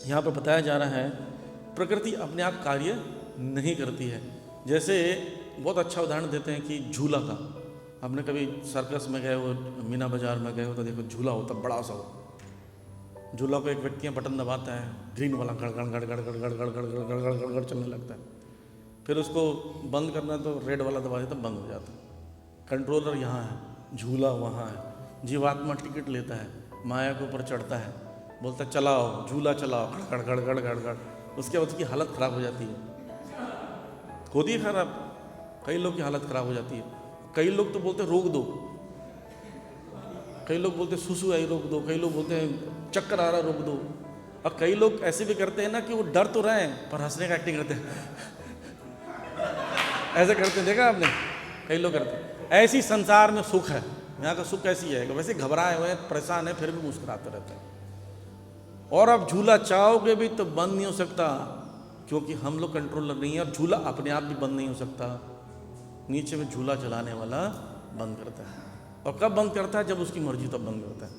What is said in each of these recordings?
यहाँ पर बताया जा रहा है प्रकृति अपने आप कार्य नहीं करती है। जैसे बहुत अच्छा उदाहरण देते हैं कि झूला का, आपने कभी सर्कस में गए हो, मीना बाजार में गए हो तो देखो झूला होता बड़ा सा हो, झूला को एक व्यक्ति बटन दबाता है, ग्रीन वाला गड़ गड़ गड़ गड़ गड़ गड़ गड़ गड़ गड़ गड़ गड़ गड़ चलने लगता है, फिर उसको बंद करना है तो रेड वाला दबा देता है, बंद हो जाता है। कंट्रोलर यहाँ है, झूला वहाँ है। जीवात्मा टिकट लेता है, माया के ऊपर चढ़ता है, बोलता है चलाओ झूला चलाओ, गड़ गड़ गड़ गड़ गड़, उसके बाद उसकी हालत ख़राब हो जाती है, होती है खराब। कई लोग की हालत ख़राब हो जाती है। कई लोग तो बोलते रोक दो, कई लोग बोलते सुसु आई रोक दो, कई लोग बोलते हैं चक्कर आ रहा रोक दो, और कई लोग ऐसे भी करते हैं ना कि वो डर तो रहे हैं पर हंसने का एक्टिंग करते हैं ऐसे करते हैं, देखा आपने, कई लोग करते हैं। ऐसी संसार में सुख है, यहाँ का सुख ऐसी है कि वैसे घबराए हुए परेशान है फिर भी मुस्कुराते रहते हैं। और आप झूला चाहोगे भी तो बंद नहीं हो सकता, क्योंकि हम लोग कंट्रोलर नहीं है, और झूला अपने आप भी बंद नहीं हो सकता। नीचे में झूला चलाने वाला बंद करता है, और कब बंद करता है, जब उसकी मर्जी तब बंद करता है।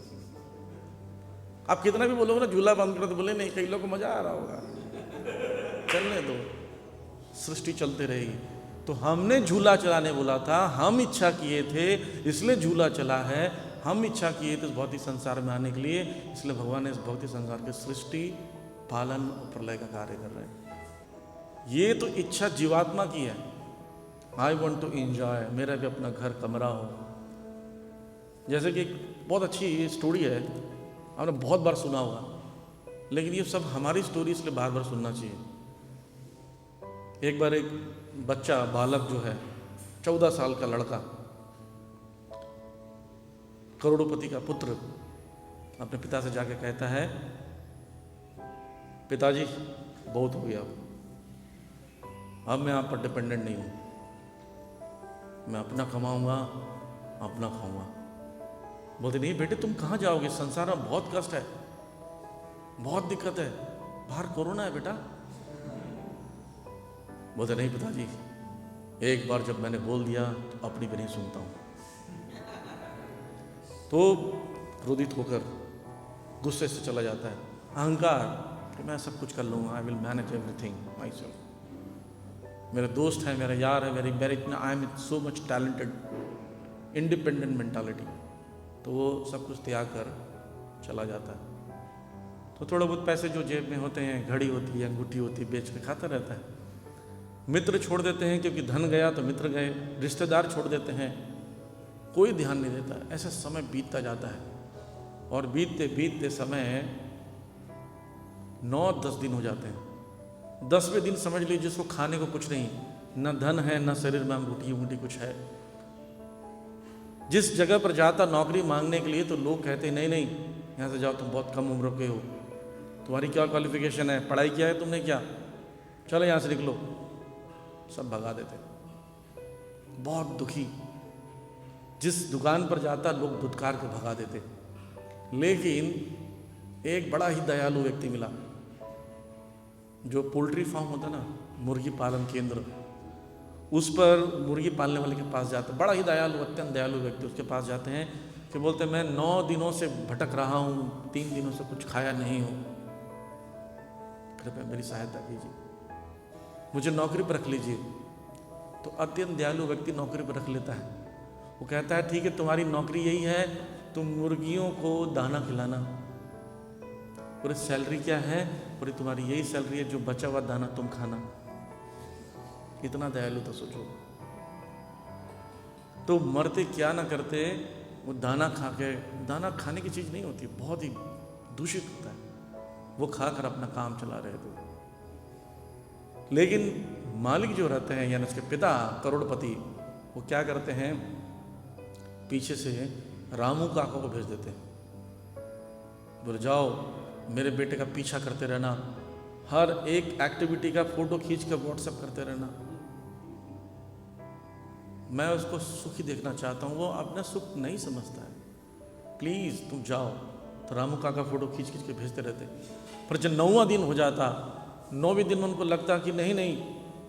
आप कितना भी बोलोगे ना झूला बंद करो तो बोले नहीं, कई लोगों को मजा आ रहा होगा, चलने दो, सृष्टि चलते रहेगी। तो हमने झूला चलाने बोला था, हम इच्छा किए थे इसलिए झूला चला है, हम इच्छा किए थे इस भौतिक संसार में आने के लिए, इसलिए भगवान ने इस भौतिक संसार के सृष्टि पालन और प्रलय का कार्य कर रहे हैं। ये तो इच्छा जीवात्मा की है, आई वॉन्ट टू इंजॉय, मेरा भी अपना घर कमरा हो। जैसे कि एक बहुत अच्छी स्टोरी है, आपने बहुत बार सुना होगा, लेकिन ये सब हमारी स्टोरी इसलिए बार बार सुनना चाहिए। एक बार एक बच्चा बालक जो है 14 साल का लड़का, करोड़पति का पुत्र, अपने पिता से जाके कहता है पिताजी बहुत हो गया, अब मैं आप पर डिपेंडेंट नहीं हूँ, मैं अपना कमाऊँगा अपना खाऊँगा। बोलते नहीं बेटे तुम कहाँ जाओगे, संसार में बहुत कष्ट है, बहुत दिक्कत है, बाहर कोरोना है बेटा। बोलते नहीं पिताजी, एक बार जब मैंने बोल दिया तो अपनी भी नहीं सुनता हूँ। तो क्रोधित होकर गुस्से से चला जाता है, अहंकार कि मैं सब कुछ कर लूँगा, I will manage everything my self, मेरे दोस्त हैं, मेरा यार है, मेरी इतना I am so much talented, independent mentality. तो वो सब कुछ त्याग कर चला जाता है। तो थोड़ा बहुत पैसे जो जेब में होते हैं, घड़ी होती है, अंगूठी होती है, बेच के खाता रहता है। मित्र छोड़ देते हैं क्योंकि धन गया तो मित्र गए, रिश्तेदार छोड़ देते हैं, कोई ध्यान नहीं देता। ऐसा समय बीतता जाता है और बीतते बीतते समय 9-10 दिन हो जाते हैं। 10वें दिन समझ लीजिए जिसको खाने को कुछ नहीं, न धन है न शरीर में अंगूठी अंगूठी कुछ है। जिस जगह पर जाता नौकरी मांगने के लिए तो लोग कहते नहीं नहीं यहाँ से जाओ, तुम बहुत कम उम्र के हो, तुम्हारी क्या क्वालिफिकेशन है, पढ़ाई किया है तुमने क्या, चलो यहाँ से निकलो, सब भगा देते। बहुत दुखी, जिस दुकान पर जाता लोग धुतकार के भगा देते। लेकिन एक बड़ा ही दयालु व्यक्ति मिला, जो पोल्ट्री फार्म होता ना, मुर्गी पालन केंद्र, उस पर मुर्गी पालने वाले के पास जाते, बड़ा ही दयालु, अत्यंत दयालु व्यक्ति, उसके पास जाते हैं कि बोलते मैं 9 दिनों से भटक रहा हूँ, 3 दिनों से कुछ खाया नहीं हूँ, कृपया मेरी सहायता कीजिए, मुझे नौकरी पर रख लीजिए। तो अत्यंत दयालु व्यक्ति नौकरी पर रख लेता है। वो कहता है ठीक है तुम्हारी नौकरी यही है, तुम मुर्गियों को दाना खिलाना, पूरी सैलरी क्या है, पूरी तुम्हारी यही सैलरी है, जो बचा हुआ दाना तुम खाना। इतना दयालु तो सोचो। तो मरते क्या ना करते, वो दाना खा के, दाना खाने की चीज़ नहीं होती, बहुत ही दूषित होता है, वो खाकर अपना काम चला रहे थे। लेकिन मालिक जो रहते हैं यानी उसके पिता करोड़पति, वो क्या करते हैं, पीछे से रामू काका को भेज देते हैं, बोले जाओ मेरे बेटे का पीछा करते रहना, हर एक एक्टिविटी का फोटो खींच कर व्हाट्सएप करते रहना, मैं उसको सुखी देखना चाहता हूँ, वो अपना सुख नहीं समझता है, प्लीज़ तुम जाओ। तो रामू काका फोटो खींच खींच के भेजते रहते। पर जब 9वां दिन हो जाता, 9वें दिन में उनको लगता कि नहीं नहीं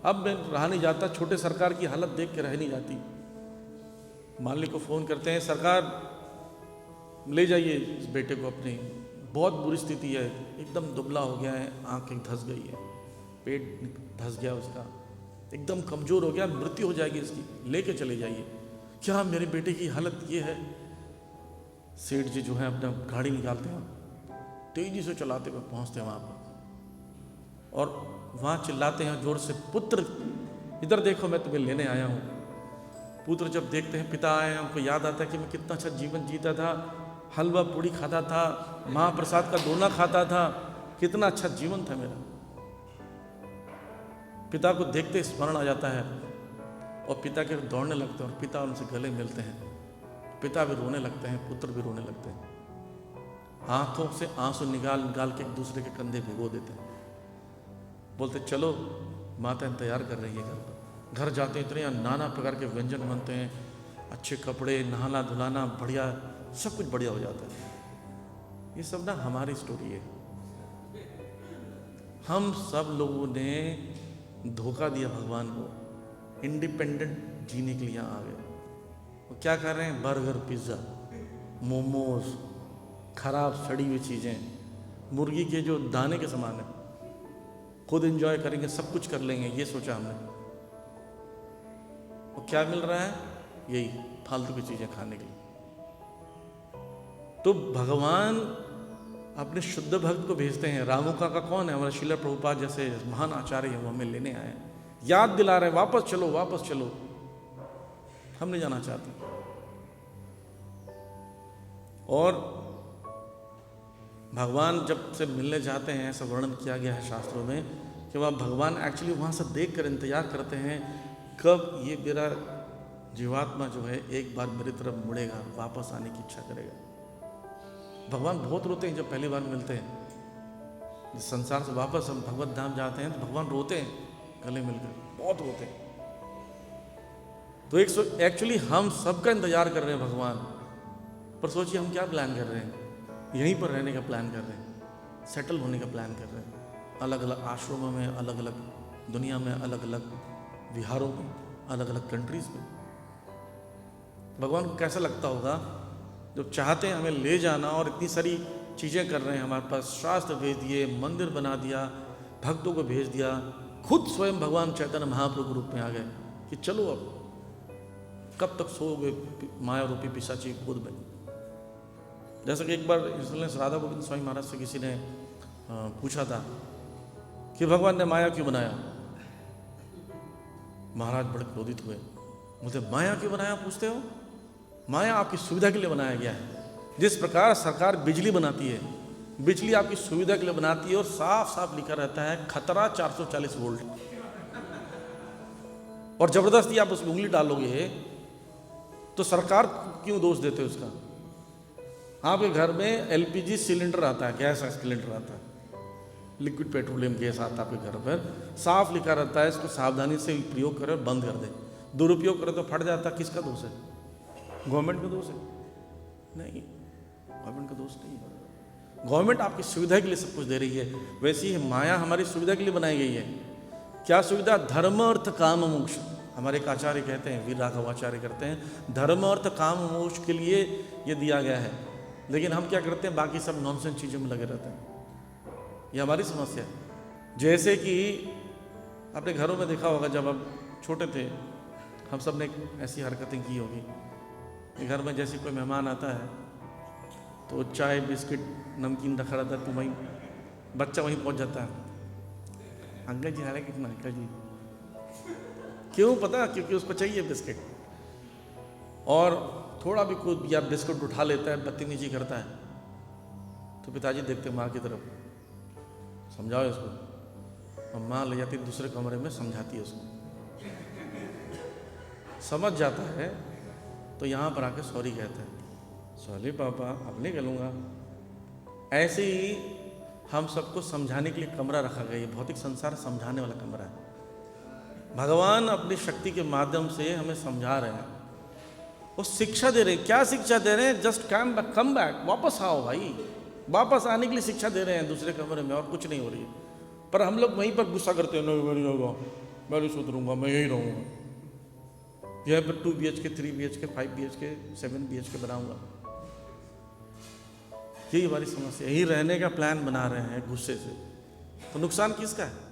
अब मैं रहा नहीं जाता, छोटे सरकार की हालत देख के रह नहीं जाती। मालिक को फ़ोन करते हैं, सरकार ले जाइए इस बेटे को अपने बहुत बुरी स्थिति है, एकदम दुबला हो गया है, आँखें धंस गई है, पेट धंस गया उसका, एकदम कमज़ोर हो गया, मृत्यु हो जाएगी इसकी, लेके चले जाइए। क्या मेरे बेटे की हालत ये है? सेठ जी जो है अपना गाड़ी निकालते हैं, तेजी से चलाते हुए पहुँचते हैं वहाँ पर और वहाँ चिल्लाते हैं जोर से, पुत्र इधर देखो, मैं तुम्हें लेने आया हूँ। पुत्र जब देखते हैं पिता आए हैं, उनको याद आता है कि मैं कितना अच्छा जीवन जीता था, हलवा पूड़ी खाता था, महाप्रसाद का दोना खाता था, कितना अच्छा जीवन था मेरा। पिता को देखते स्मरण आ जाता है और पिता के दौड़ने लगते हैं और पिता उनसे गले मिलते हैं। पिता भी रोने लगते हैं, पुत्र भी रोने लगते हैं, आंखों से आंसू निकाल निकाल के एक दूसरे के कंधे भिगो देते हैं, बोलते चलो माता इंतजार कर रही है घर पर। घर जाते हैं, इतने नाना प्रकार के व्यंजन बनते हैं, अच्छे कपड़े, नहाना धुलाना बढ़िया, सब कुछ बढ़िया हो जाता है। ये सब ना हमारी स्टोरी है। हम सब लोगों ने धोखा दिया भगवान को, इंडिपेंडेंट जीने के लिए यहाँ आ गए। वो क्या कर रहे हैं? बर्गर, पिज्ज़ा, मोमोज, खराब सड़ी हुई चीज़ें, मुर्गी के जो दाने के समान है, खुद एंजॉय करेंगे, सब कुछ कर लेंगे, ये सोचा हमने। और क्या मिल रहा है? यही फालतू की चीज़ें खाने के लिए। तो भगवान अपने शुद्ध भक्त को भेजते हैं। रामुका का कौन है? हमारा श्रील प्रभुपाद जैसे महान आचार्य हैं, वो हमें लेने आए, याद दिला रहे हैं, वापस चलो वापस चलो। हम नहीं जाना चाहते। और भगवान जब से मिलने जाते हैं, ऐसा वर्णन किया गया है शास्त्रों में कि वह भगवान एक्चुअली वहाँ से देख कर इंतजार करते हैं कब ये मेरा जीवात्मा जो है एक बार मेरी तरफ मुड़ेगा, वापस आने की इच्छा करेगा। भगवान बहुत रोते हैं जब पहली बार मिलते हैं। इस संसार से वापस हम भगवत धाम जाते हैं तो भगवान रोते हैं, गले मिलकर बहुत रोते हैं। तो एक्चुअली हम सबका इंतजार कर रहे हैं भगवान, पर सोचिए हम क्या प्लान कर रहे हैं? यहीं पर रहने का प्लान कर रहे हैं, सेटल होने का प्लान कर रहे हैं, अलग अलग आश्रमों में, अलग अलग दुनिया में, अलग अलग विहारों में, अलग अलग कंट्रीज में। भगवान को कैसा लगता होगा जब चाहते हैं हमें ले जाना और इतनी सारी चीज़ें कर रहे हैं, हमारे पास शास्त्र भेज दिए, मंदिर बना दिया, भक्तों को भेज दिया, खुद स्वयं भगवान चैतन्य महाप्रभु रूप में आ गए कि चलो अब कब तक सोओगे माया रूपी पिशाची गोद में। जैसा कि एक बार इसलिए राधा गोविंद स्वामी महाराज से किसी ने पूछा था कि भगवान ने माया क्यों बनाया। महाराज बड़े क्रोधित हुए, मुझे माया क्यों बनाया पूछते हो? माया आपकी सुविधा के लिए बनाया गया है। जिस प्रकार सरकार बिजली बनाती है, बिजली आपकी सुविधा के लिए बनाती है और साफ साफ लिखा रहता है खतरा 440 वोल्ट, और जबरदस्ती आप उसमें उंगली डालोगे तो सरकार क्यों दोष देते हो उसका? आपके घर में एलपीजी सिलेंडर आता है, गैस सिलेंडर आता है, लिक्विड पेट्रोलियम गैस आता है आपके घर पर, साफ लिखा रहता है इसको सावधानी से प्रयोग करें और बंद कर दें। दुरुपयोग करें तो फट जाता है, किसका दोष है? गवर्नमेंट का दोष है? नहीं, गवर्नमेंट का दोष नहीं है। गवर्नमेंट आपकी सुविधा के लिए सब कुछ दे रही है। वैसे ही माया हमारी सुविधा के लिए बनाई गई है। क्या सुविधा? धर्म अर्थ काम मोक्ष। हमारे एक आचार्य कहते हैं, वीर राघव आचार्य करते हैं, धर्म अर्थ काम मोक्ष के लिए ये दिया गया है। लेकिन हम क्या करते हैं? बाकी सब नॉनसेंस चीज़ों में लगे रहते हैं। ये हमारी समस्या है। जैसे कि अपने घरों में देखा होगा, जब हम छोटे थे हम सब ने ऐसी हरकतें की होगी। घर में जैसे कोई मेहमान आता है तो चाय बिस्किट नमकीन रखा रहता है, तो वहीं बच्चा वहीं पहुंच जाता है, अंकल जी हारे कितना, अंकल जी क्यों? पता? क्योंकि उसको चाहिए बिस्किट। और थोड़ा भी कुछ या बिस्कुट उठा लेता है, बदतमीजी करता है, तो पिताजी देखते माँ की तरफ, समझाओ इसको। और माँ ले जाती दूसरे कमरे में, समझाती है उसको, समझ जाता है तो यहाँ पर आके सॉरी कहता है, सॉरी पापा अब नहीं करूँगा। ऐसे ही हम सबको समझाने के लिए कमरा रखा गया। ये भौतिक संसार समझाने वाला कमरा है। भगवान अपनी शक्ति के माध्यम से हमें समझा रहे हैं, वो शिक्षा दे रहे हैं। क्या शिक्षा दे रहे हैं? जस्ट कम बैक, वापस आओ भाई, वापस आने के लिए शिक्षा दे रहे हैं दूसरे कमरे में, और कुछ नहीं हो रही है। पर हम लोग वहीं पर गुस्सा करते हैं, नहीं होगा, मैं नहीं सुधरूंगा, मैं यही रहूँगा, यह पर 2 BHK 3 BHK 5 BHK 7 BHK बनाऊंगा। यही हमारी समस्या। यही रहने का प्लान बना रहे हैं गुस्से से, तो नुकसान किसका है?